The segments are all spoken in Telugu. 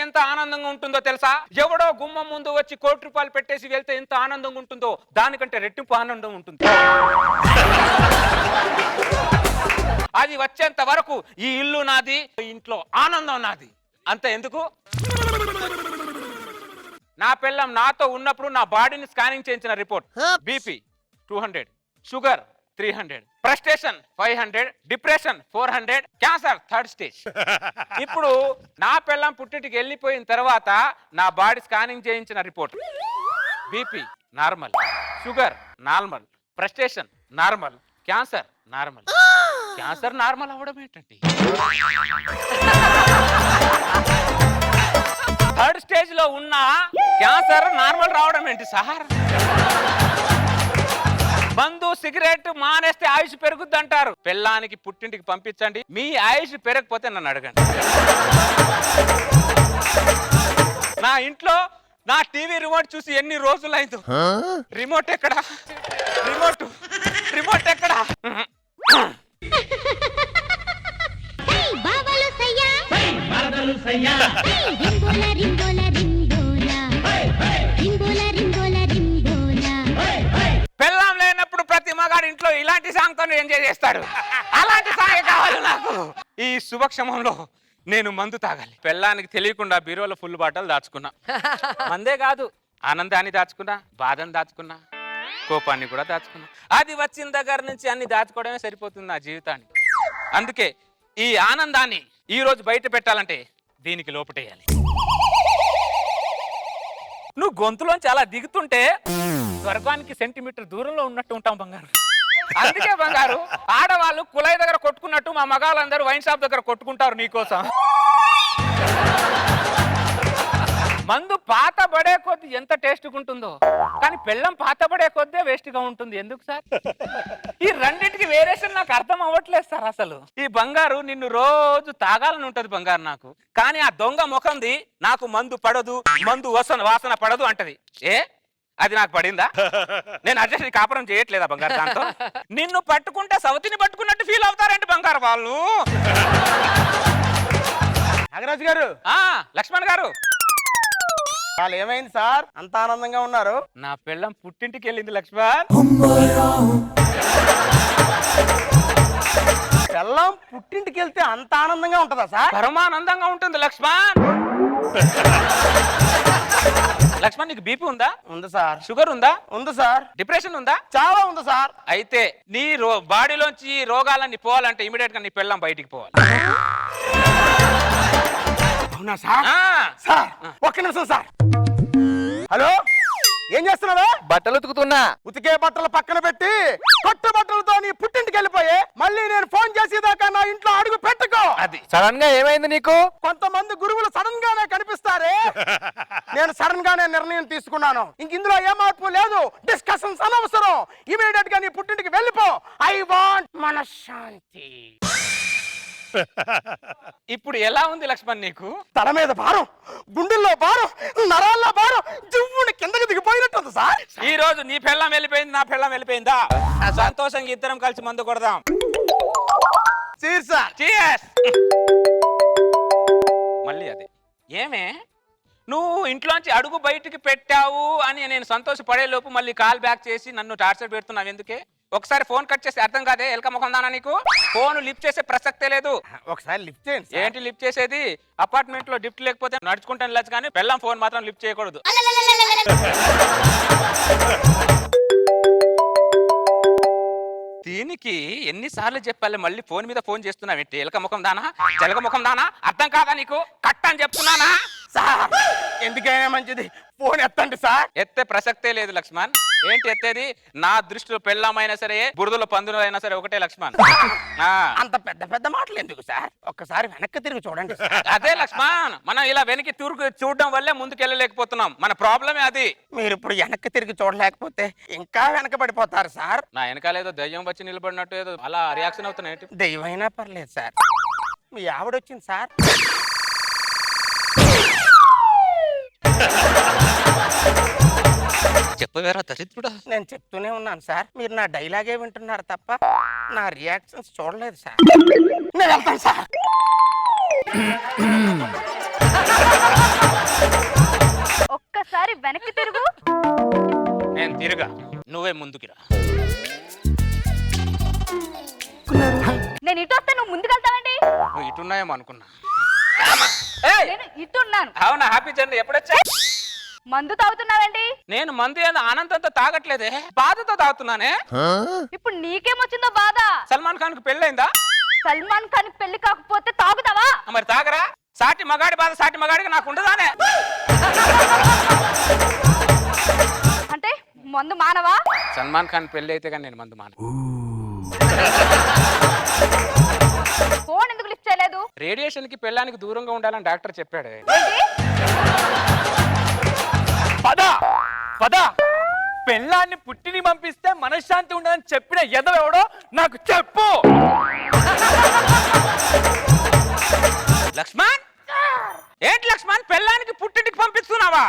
ఎంత ఆనందంగా ఉంటుందో తెలుసా? ఎవడో గుమ్మం ముందు వచ్చి ₹1,00,00,000 పెట్టేసి వెళ్తే ఎంత ఆనందంగా ఉంటుందో దానికంటే రెట్టింపు ఆనందం ఉంటుంది. అది వచ్చేంత వరకు ఈ ఇల్లు నాది, ఇంట్లో ఆనందం నాది. అంత ఎందుకు? నా పిల్లం నాతో ఉన్నప్పుడు నా బాడీని స్కానింగ్ చేయించిన report BP 200, sugar 300, frustration 500, depression 400, cancer 3rd stage. ఇప్పుడు నా పిల్లం పుట్టింటికి వెళ్ళిపోయిన తర్వాత నా బాడీ స్కానింగ్ చేయించిన report BP normal, sugar normal, frustration normal, cancer normal. Cancer normal అవ్వడం ఏంటండి? 3rd స్టేజ్ లో ఉన్న క్యాన్సర్ నార్మల్ రావడం ఏంటి సార్? మందు సిగరెట్ మానేస్తే ఆయుష్ పెరుగుద్ది అంటారు. పిల్లానికి పుట్టింటికి పంపించండి, మీ ఆయుష్ పెరగకపోతే నన్ను అడగండి. నా ఇంట్లో నా టీవీ రిమోట్ చూసి ఎన్ని రోజులైందో. రిమోట్ ఎక్కడా? రిమోట్ ఎక్కడా? పెళ్ళాం లేనప్పుడు ప్రతి మగాడు ఇంట్లో ఇలాంటి సాంగ్ తో ఎంజాయ్ చేస్తాడు. అలాంటి సాంగ్ కావాలి నాకు. ఈ శుభక్షమంలో నేను మందు తాగాలి. పెళ్ళానికి తెలియకుండా బీరోలో ఫుల్ బాటలు దాచుకున్నా. మందే కాదు, ఆనందాన్ని దాచుకున్నా, బాధను దాచుకున్నా, కోపాన్ని కూడా దాచుకున్నా. అది వచ్చిన దగ్గర నుంచి అన్ని దాచుకోవడమే సరిపోతుంది నా జీవితానికి. అందుకే ఈ ఆనందాన్ని ఈ రోజు బయట పెట్టాలంటే దీనికి లోపటేయాలి. నువ్వు గొంతులోంచి అలా దిగుతుంటే స్వర్గానికి సెంటీమీటర్ దూరంలో ఉన్నట్టు ఉంటాం బంగారు. అందుకే బంగారు, ఆడవాళ్ళు కుళాయి దగ్గర కొట్టుకున్నట్టు మా మగాళ్ళందరూ వైన్ షాప్ దగ్గర కొట్టుకుంటారు నీకోసం. మందు పాత పడే కొద్ది ఎంత టేస్ట్గా ఉంటుందో, కానీ పెళ్ళం పాత పడే కొద్దే వేస్ట్గా ఉంటుంది. ఎందుకు సార్? ఈ రెండింటికి వేరియేషన్ నాకు అర్థం అవ్వట్లేదు సార్. అసలు ఈ బంగారు నిన్ను రోజు తాగాలని ఉంటది బంగారు నాకు, కానీ ఆ దొంగ ముఖంది నాకు మందు పడదు, మందు వాసన పడదు అంటది. అది నాకు పడిందా? నేను అడ్జస్ట్ కాపురం చేయట్లేదా బంగారు దాంతో? నిన్ను పట్టుకుంటే సవతిని పట్టుకున్నట్టు ఫీల్ అవుతారంటే బంగారు వాళ్ళు. నాగరాజు గారు, లక్ష్మణ్ గారు, వాళ్ళు ఏమైంది సార్ అంత ఆనందంగా ఉన్నారు? నా పిల్లం పుట్టింటికి వెళ్ళింది లక్ష్మణ్. పిల్లం పుట్టింటికి వెళ్తే అంత ఆనందంగా ఉంటుందా సార్? పరమానందంగా ఉంటుంది లక్ష్మణ్. లక్ష్మణ్, నీకు బీపీ ఉందా? ఉంది సార్. షుగర్ ఉందా? ఉంది సార్. డిప్రెషన్ ఉందా? చాలా ఉంది సార్. అయితే నీ బాడీలోంచి రోగాలన్నీ పోవాలంటే ఇమీడియట్ గా నీ పిల్లం బయటికి పోవాలి. అవునా సార్? సార్ ఒక్క నిమిషం సార్. హలో, ఏం చేస్తున్నావా? బట్టలు ఉతుకుతున్నా. ఉతికే బట్టలు పక్కన పెట్టి కొత్త బట్టలతో నీ పుట్టింటికి వెళ్ళిపోయి మళ్ళీ నేను ఫోన్ చేసేదాకా నా ఇంట్లో అడుగు పెట్టుకో. అది సడన్ గా ఏమైంది నీకు? కొంతమంది గురువులు సడన్ గానే కనిపిస్తారే, నేను సడన్ గానే నిర్ణయం తీసుకున్నాను. ఇందులో ఏ మార్పు లేదు, డిస్కషన్స్ అనవసరం. ఇమీడియట్ గా నీ పుట్టింటికి వెళ్ళిపో. ఐ వాంట్ మనశ్శాంతి. ఇప్పుడు ఎలా ఉంది లక్ష్మణ్ నీకు? తల మీద భారం, గుండెల్లో భారం, నరాల్లో భారం, జివ్వుని కిందకి దిగిపోయినట్టుంది సార్. ఈ రోజు నీ పిల్లం వెళ్ళిపోయింది, నా పిల్లం వెళ్ళిపోయిందా? సంతోషంగా ఇద్దరం కలిసి మందు కొడదాం. Cheers sir. చీర్స్. మళ్ళీ అదే. ఏమే నువ్వు ఇంట్లోంచి అడుగు బయటికి పెట్టావు అని నేను సంతోషపడే లోపు మళ్ళీ కాల్ బ్యాక్ చేసి నన్ను టార్చర్ పెడుతున్నావు ఎందుకే? ఒకసారి ఫోన్ కట్ చేసి అర్థం కాదే? ఎలక ముఖం దానా నీకు? ఫోన్ లిఫ్ట్ చేసే ప్రసక్తే లేదు. ఒకసారి లిఫ్ట్ చేయండి. ఏంటి లిఫ్ట్ చేసేది? అపార్ట్మెంట్ లో లిఫ్ట్ లేకపోతే నడుచుకుంటాను వెళ్ళచ్చు, కానీ పెళ్ళం ఫోన్ మాత్రం లిఫ్ట్ చేయకూడదు. దీనికి ఎన్నిసార్లు చెప్పాలి? మళ్ళీ ఫోన్ మీద ఫోన్ చేస్తున్నావు ఏంటి? ఎలక ముఖం దానా, జలక ముఖం దానా? అర్థం కాదా నీకు? కట్ అని చెప్తున్నానా? సార్ ఎందుకైనా మంచిది ఫోన్ ఎత్తండి సార్. ఎత్తే ప్రసక్తే లేదు లక్ష్మణ్. ఏంటి ఎత్తేది? నా దృష్టిలో పెళ్ళమైనా సరే, బురదలో పందులు అయినా సరే ఒకటే లక్ష్మణ్. అంత పెద్ద పెద్ద మాటలు ఎందుకు సార్? ఒక్కసారి వెనక్కి తిరిగి చూడండి. అదే లక్ష్మణ్, మనం ఇలా వెనక్కి తిరిగి చూడడం వల్లే ముందుకు వెళ్ళలేకపోతున్నాం. మన ప్రాబ్లమే అది. మీరు ఇప్పుడు వెనక్కి తిరిగి చూడలేకపోతే ఇంకా వెనకబడిపోతారు సార్. నా వెనకాలేదో దయ్యం వచ్చి నిలబడినట్టు ఏదో అలా రియాక్షన్ అవుతున్నాయి. దయ్యమైనా పర్లేదు సార్. మీ ఆవిడొచ్చింది సార్. చెప్పవేరా దరిద్రుడా. నేను చెప్తూనే ఉన్నాను సార్, మీరు నా డైలాగే వింటున్నారు తప్ప నా రియాక్షన్స్ చూడలేదు సార్. నేను వెళ్తాను సార్. ఒక్కసారి వెనక్కి తిరుగు. నేను తిరగా, నువ్వే ముందుకిరా. నేను ఇటు వస్తే నువ్వు ముందుకెళ్తావండి. నువ్వు ఇటున్నాయేమో అనుకున్నా. నేను ఇటున్నాను. అవునా, హ్యాపీ జర్నీ. ఎప్పుడొచ్చా? మందు తాగుతున్నావండి. నేను మందు ఏదో ఆనందంతో తాగట్లేదే, బాధతో తాగుతున్నానే. ఇప్పుడు నీకేమొచ్చిందో బాధ? సల్మాన్ ఖాన్ కు పెళ్ళైందా? సల్మాన్ ఖాన్ పెళ్లి కాకపోతే తాగుతావా? మరి తాగరా. సాటి మగాడి బాధ సాటి మగాడికి నాకు ఉండదానే. అంటే మందు మానవా? సల్మాన్ ఖాన్ పెళ్లి అయితే కానీ నేను మందు మాన. ఫోన్ ఎందుకు లిఫ్ట్ చేయలేదు? రేడియేషన్ కి పెళ్ళానికి దూరంగా ఉండాలని డాక్టర్ చెప్పాడు. ఏంటి? పద పద, పెళ్ళాన్ని పుట్టిని పంపిస్తే మనశ్శాంతి ఉండదని చెప్పిన ఎదవెవడో నాకు చెప్పు. లక్ష్మణ్, ఏంటి లక్ష్మణ్ పెళ్ళానికి పుట్టింటికి పంపిస్తున్నావా?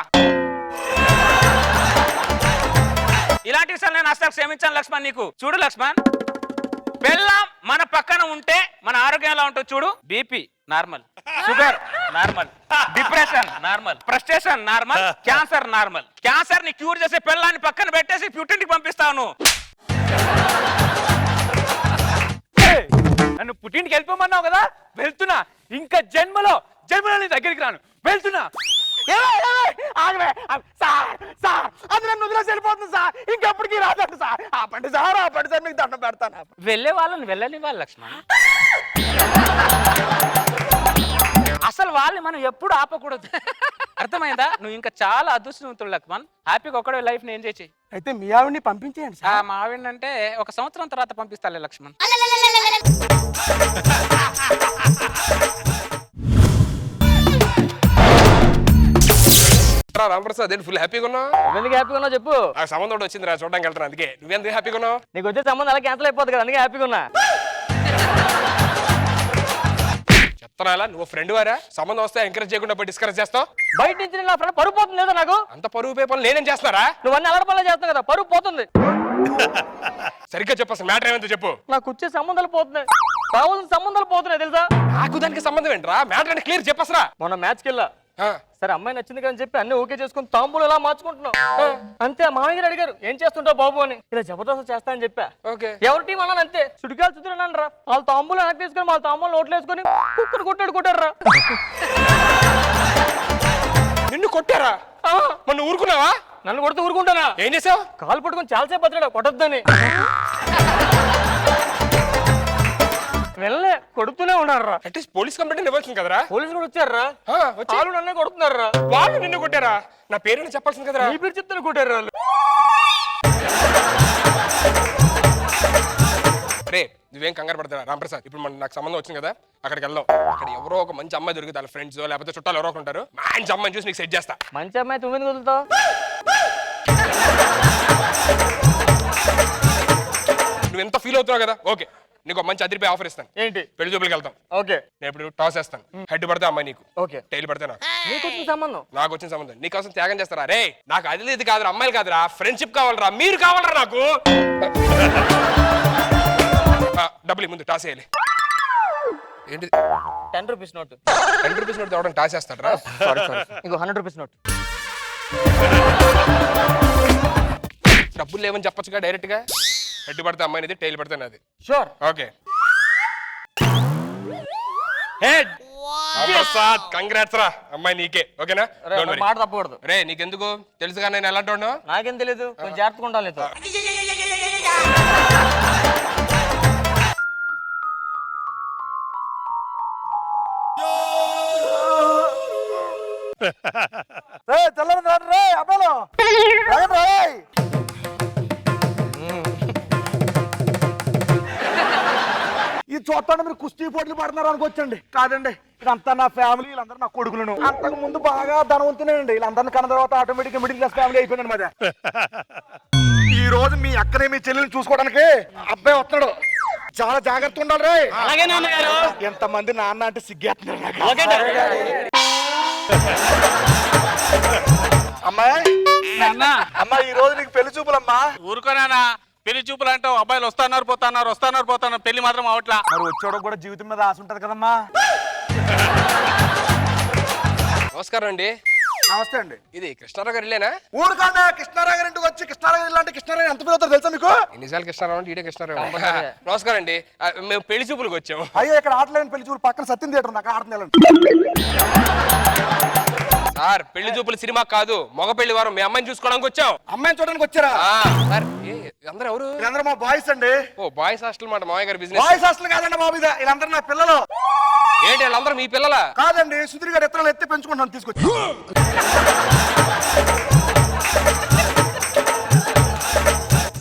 ఇలాంటి విషయాలు నేను అసలు క్షమించాను లక్ష్మణ్ నీకు. చూడు లక్ష్మణ్, పెళ్ళాం మన పక్కన ఉంటే మన ఆరోగ్యం ఎలా ఉంటుంది చూడు. BP normal, sugar normal, depression normal, frustration normal, cancer normal. Cancer ని క్యూర్ చేసే పెళ్ళాన్ని పక్కన పెట్టేసి పుట్టింటికి పంపిస్తాను. నన్ను పుట్టింటికి వెళ్ళిపోమన్నావు కదా, వెళ్తున్నా. ఇంకా జన్మలో నీ దగ్గరికి రాను, వెళ్తున్నా. ఆగవే సార్, సార్ అది నన్ను వదిలేసి వెళ్ళిపోతుంది సార్. ఇంకెప్పటికీ రాదండి సార్. ఆపండి సార్, ఆపండి సార్, మీకు దండం పెడతాను. వెళ్ళే వాళ్ళని వెళ్ళనివ్వాలి లక్ష్మణ్. అసలు వాళ్ళని మనం ఎప్పుడు ఆపకూడదు. అర్థమైందా? నువ్వు ఇంకా చాలా అదృష్టవంతుడు లక్ష్మణ్. హ్యాపీగా ఒక్కడే లైఫ్ ని ఎంజాయ్ చేయి. అయితే మీ ఆవిడ్ని పంపించేయండి సార్. మా ఆవిడంటే 1 సంవత్సరం తర్వాత పంపిస్తాలే లక్ష్మణ్. రామప్రసాద్ ఏంటి ఫుల్ హ్యాపీగా ఉన్నావు? ఎందుకు హ్యాపీగా ఉన్నావు చెప్పు. నాకు సంబంధం ఒకటి వచ్చింది రా, చూడడానికి వెళ్తున్నా. అందుకే నువ్వెందుకు హ్యాపీగా ఉన్నావు? నీకు వచ్చే సంబంధం అలా క్యాన్సిల్ అయిపోతుంది కదా, అందుకే హ్యాపీగా ఉన్నా. చెప్తానా, నువ్వు ఫ్రెండ్ వారా? సంబంధం వస్తే ఎంకరేజ్ చేయకుండా పోయి డిస్కరేజ్ చేస్తావు. బయట నుంచి నా ఫ్రెండ్ పరుగు పోతుంది లేదా నాకు? అంత పరువు పేపర్లు నేనేం చేస్తున్నారా? నువ్వు అన్ని అలర పనులు చేస్తావు కదా, పరుగు పోతుంది. సరిగ్గా చెప్పు, అసలు మ్యాటర్ ఏమంతో చెప్పు. నాకు వచ్చే సంబంధాలు పోతున్నాయి, కావాల్సిన సంబంధాలు పోతున్నాయి తెలుసా? నాకు దానికి సంబంధం ఏంట్రా? మ్యాటర్ అంటే క్లియర్ చెప్పసరా. మొన్న మ్యాచ్కి వెళ్ళా, సరే అమ్మాయి నచ్చింది కానీ చెప్పి అన్ని ఓకే చేసుకుని తాంబూలు ఎలా మార్చుకుంటున్నావు అంతే. మామయ్య గారు అడిగారు ఏం చేస్తుంటావు బాబు అని. ఇలా జబర్దస్త్ చేస్తా అని చెప్పా. ఓకే, ఎవరి టీం అన్నాను అంతే. చుడికాయలు చుట్టూ రా, వాళ్ళ తాంబూలు వెనక్కి తీసుకొని వాళ్ళ తాంబూలు ఓట్లు వేసుకొని కుక్కను కొట్టారు. నిన్ను కొట్టారా? మొన్న ఊరుకున్నావా? నన్ను కొడితే ఊరుకుంటానా? ఏం చేసావు? కాలు పట్టుకొని చాలాసేపు బతిరాడు కొట్టొద్దని. వెళ్ళలే, కొడుతూనే ఉన్నారా. అట్లీస్ట్ పోలీస్ కంప్లైంట్ ఇవ్వాల్సింది కదరా? పోలీసులు కూడా వచ్చారా? వాళ్ళు నన్నే కొడుతున్నారా. వాళ్ళు నిన్ను కొట్టారా? నా పేరు చెప్పాల్సింది కదరా? నీ పేరు చెప్తాను కొట్టారు వాళ్ళు. రే నువ్వేం కంగారు పడతారా రామప్రసాద్. ఇప్పుడు నాకు సంబంధం వచ్చింది కదా, అక్కడికి వెళ్దాం. అక్కడ ఎవరో ఒక మంచి అమ్మాయి దొరికితే వాళ్ళ ఫ్రెండ్స్ లేకపోతే చుట్టాలు ఎవరో ఉంటారు, మంచి అమ్మాయిని చూసి నీకు సెట్ చేస్తా. మంచి అమ్మాయి నువ్వెందుకు వదులుతావు? నువ్వు ఎంత ఫీల్ అవుతున్నావు కదా, ఓకే నీకు ఒక మంచి అదిరిపోయి ఆఫర్ ఇస్తాను. ఏంటి? పెళ్లి చూపులకు వెళ్తాం. ఓకే, నేను ఇప్పుడు టాస్ వేస్తాను. హెడ్ పడితే అమ్మాయి నీకు, ఓకే. టైల్ పడితే నాకు. నీకు వచ్చిన సంబంధం నాకు వచ్చిన సంబంధం నీకోసం త్యాగం చేస్తారా? రే నాకు అది ఇది కాదురా, అమ్మాయిలు కాదురా, ఫ్రెండ్షిప్ కావాలరా, మీరు కావాలరా నాకు. డబ్బులు ముందు టాస్ వేయాలి. ఏంటి 10 రూపీస్ నోట్? 10 రూపీస్ నోట్ తేవడం టాస్ వేస్తాడరా? ఇంకో 100 రూపీస్ నోట్. డబ్బులు లేవని చెప్పొచ్చుగా డైరెక్ట్ గా. హెడ్ పడితే అమ్మాయినిది, టైల్ పడితే నాది. షూర్. Okay head. కంగ్రాట్స్ రా, అమ్మాయి నీకే. ఓకేనా? మాట తప్పకూడదు. రే నీకెందుకు తెలుసుగా నేను ఎలాంటి వాడినో? నాకేం తెలియదు, కొంచెం జాగ్రత్తగా ఉండాలి నీతో. ఈ చూస్తాను మీరు కుస్తీ పోటీలు పడుతున్నారు అనుకోవచ్చండి. కాదండి, ఇదంతా నా ఫ్యామిలీ, వీళ్ళందరూ నా కొడుకులను. అంతకు ముందు బాగా ధనవంతునేనండి. వీళ్ళందరినీ కన్న తర్వాత ఆటోమేటిక్ మిడిల్ క్లాస్ ఫ్యామిలీ అయిపోయింది అనమాట. ఈ రోజు మీ అక్కనే మీ చెల్లెల్ని చూసుకోవడానికి అబ్బాయి వస్తున్నాడు. చాలా జాగ్రత్త ఉండాలి రే. అలాగే నాన్నగారు. ఎంతమంది నాన్న అంటే సిగ్గేస్తున్నారు నాకు. అమ్మాయి నాన్న అమ్మా ఈ రోజు నీకు పెళ్లి చూపులమ్మా. ఊరుకోనానా పెళ్లి చూపులు అంటావు అబ్బాయిలు వస్తున్నారు పోతున్నారు పెళ్లి మాత్రం అవట్లా. మరి వచ్చేవాడు కూడా జీవితం మీద ఆశ ఉంటది కదమ్మా. నమస్కారం అండి. నమస్తే అండి. ఇది కృష్ణారావు గారు ఇల్లేనా? ఊరుకాండ కృష్ణారావు గారి ఇంటికి వచ్చి కృష్ణారావు ఇల్లు అంటే కృష్ణారావు ఎంత పిలుతారో తెలుసా మీకు? ఎన్నిసార్లు కృష్ణారావు అంటే ఈడే కృష్ణారావు. నమస్కారం అండి. మేము పెళ్లి చూపులకు వచ్చాము. అయ్యో ఇక్కడ ఆటలేని పెళ్లి చూపులు పక్కన సత్యం థియేటర్ నాకు ఆడుతున్నాను. సార్ పెళ్లి చూపులు సినిమా కాదు, మగ పెళ్లి వారం. మీ అమ్మాయిని చూసుకోవడానికి వచ్చాం. అమ్మాయిని చూడడానికి వచ్చారా? సార్ అందరూ ఎవరు? వీళ్ళందరూ మా బాయ్స్ అండి. ఓ బాయ్స్ హాస్టల్ మాట మామయ్య గారి బిజినెస్. బాయ్స్ హాస్టల్ కాదండి బాబు, వీళ్ళందరూ నా పిల్లలు. ఏంటి వీళ్ళందరూ మీ పిల్లలా? కాదండి, సుధీర్ గారు ఎత్తనాలు ఎత్తి పెంచుకుంటాను తీసుకొచ్చి.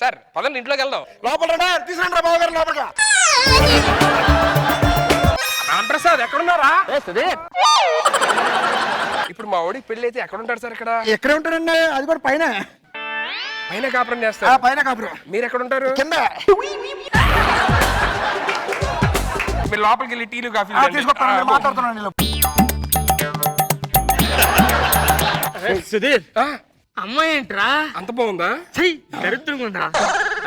సార్ పదండి ఇంట్లోకి వెళ్దాం. లోపల తీసుకురండి రా బాబు గారు లోపల. రాంప్రసాద్ ఎక్కడున్నారా? సుధీర్ ఇప్పుడు మా ఓడికి పెళ్లి అయితే ఎక్కడ ఉంటాడు సార్? ఇక్కడ ఎక్కడే ఉంటారండి, అది కూడా పైన పైన కాపురం చేస్తారు. పైన కాపురం. మీరు ఎక్కడ ఉంటారు? కింద మీరు లోపలికి వెళ్ళి టీలు కాఫీ తీసుకొస్తాను, మాట్లాడుతున్నాను. సుధీర్ అమ్మాయి ఏంట్రా అంత బాగుందా? దరిద్రంగా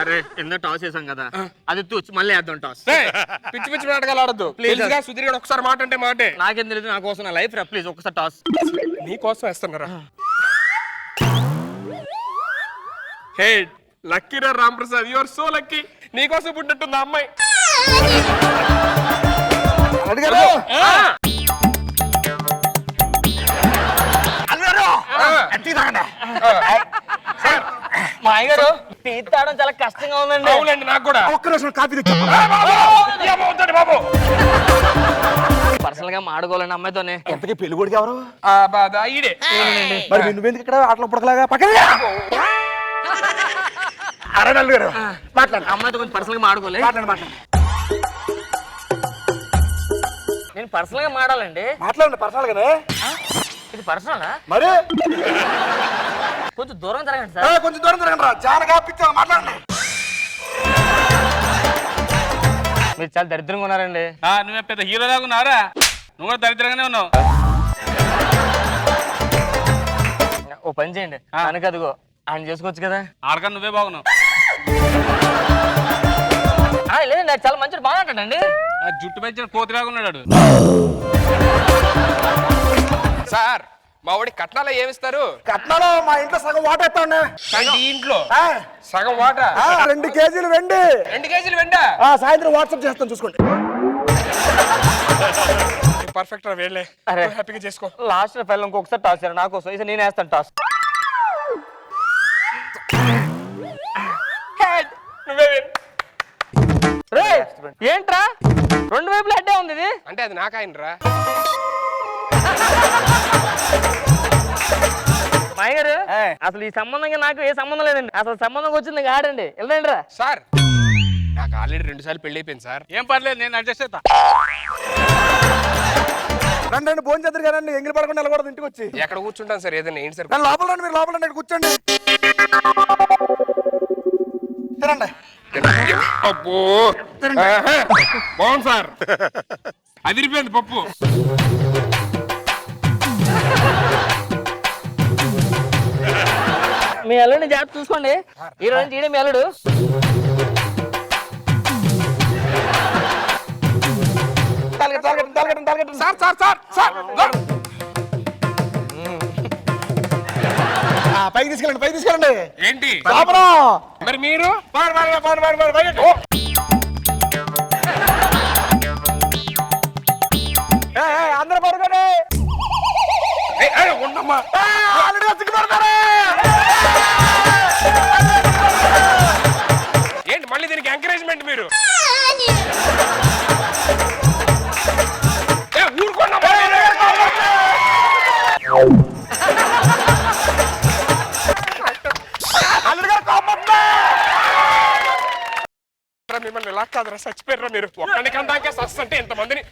అరే ఎన్నో టాస్ చేసాం కదా, అది తూచి మళ్ళీ వేద్దాం టాస్. ఏయ్, పిచ్చి పిచ్చి నాటకాలు ఆడద్దు. ప్లీజ్గా సుధీర్ గారు ఒకసారి మాట అంటే మాటే. నాకేం తెలియదు, నా కోసం నా లైఫ్ రా, ప్లీజ్ ఒకసారి టాస్. నీ కోసం వేస్తున్నారా? హే లక్కీ రా Ramprasad, you are so lucky. నీ కోసం పుట్టినట్టుంది ఆ అమ్మాయి. అడిగారు మా అయ్యగారు టీ తాగడం చాలా కష్టంగా ఉందండి. అవునండి నాకు కూడా. ఒక్క నిమిషం కాఫీ తెచ్చా. పర్సనల్ గా మాడుకోవాలండి అమ్మాయితోనే. ఎంతకీ పెళ్లి కొడుకు ఎవరు? ఈడే. మరి నువ్వెందుకు ఇక్కడ ఆటలు పుడకలాగా పక్కన? అరడల్లు గారు మాట్లాడు. అమ్మాయితో కొంచెం పర్సనల్ గా మాడుకోలే. మాట్లాడు. నేను పర్సనల్ గా మాడాలండి. మాట్లాడండి పర్సనల్ గానే. ఇది పర్సనలా? మరి కొంచెం దూరం జరగండి సార్. కొంచెం దూరం జరగండి రా. జానగా పిచ్చా మాట్లాడండి. మీరు చాలా దరిద్రంగా ఉన్నారండి. నువ్వే పెద్ద హీరో లాగా ఉన్నారా? నువ్వు కూడా దరిద్రంగానే ఉన్నావు. ఓ పని చేయండి, కనుక అదిగో ఆయన చేసుకోవచ్చు కదా. ఆడకన్నా నువ్వే బాగున్నావు. లేదండి నాకు చాలా మంచి బాగుంటాడండి. ఆ జుట్టు పెంచిన కోతిలాగా ఉన్నాడు. సార్ మా వాడి కట్నాలు ఏమిస్తారు? కట్నాలో మా ఇంట్లో సగం వాట ఎత్తాండి. ఇంట్లో సగం వాటా? 2 కేజీలు వెండి. 2 కేజీలు వెండా? సాయంత్రం వాట్సాప్ చేస్తాను చూసుకోండి. పర్ఫెక్ట్ రా, వేళ్ళే. అరే హ్యాపీగా చేసుకో. లాస్ట్ ఫైల్ ఇంకొకసారి టాస్ చేయాలి నా కోసం. నేను వేస్తాను టాస్. ఏంట్రా 2 వైపులు అడ్డే ఉంది ఇది? అంటే అది నాకాయనరా. మాయగారు అసలు ఈ సంబంధంగా నాకు ఏ సంబంధం లేదండి. అసలు సంబంధం వచ్చింది ఆడండి. వెళ్ళండి రా సార్. నాకు ఆల్రెడీ 2 సార్లు పెళ్లి అయిపోయింది సార్. ఏం పర్లేదు, నేను అడ్జస్ట్ అవుతా. రండి భోజనం చేద్దరు కదండి. ఎంగిలి పడకుండా వెళ్ళకూడదు ఇంటికి వచ్చి. ఎక్కడ కూర్చుంటాను సార్? ఏదైనా ఏంటి సార్? లోపల రండి, మీరు లోపల రండి, కూర్చోండి. తినండి. అబ్బో బాగుంది సార్. అదిరిపోయింది పప్పు. మీ అల్లుడిని జాగ్రత్త చూసుకోండి. ఈ రోజు నుంచి ఈడే మీ అల్లుడు. సార్ సార్ సార్ సార్ పైకి తీసుకెళ్ళండి. ఏంటి లోపల మరి మీరు? అందరూ పడుకోండి. ఉండమ్మా. ఏంటి మళ్ళీ దీనికి ఎంకరేజ్మెంట్ మీరు? మిమ్మల్ని ఇలా కాదురా, చచ్చిపోయారా మీరు? ఒక్కడికంటే సస్తంటే ఇంతమందిని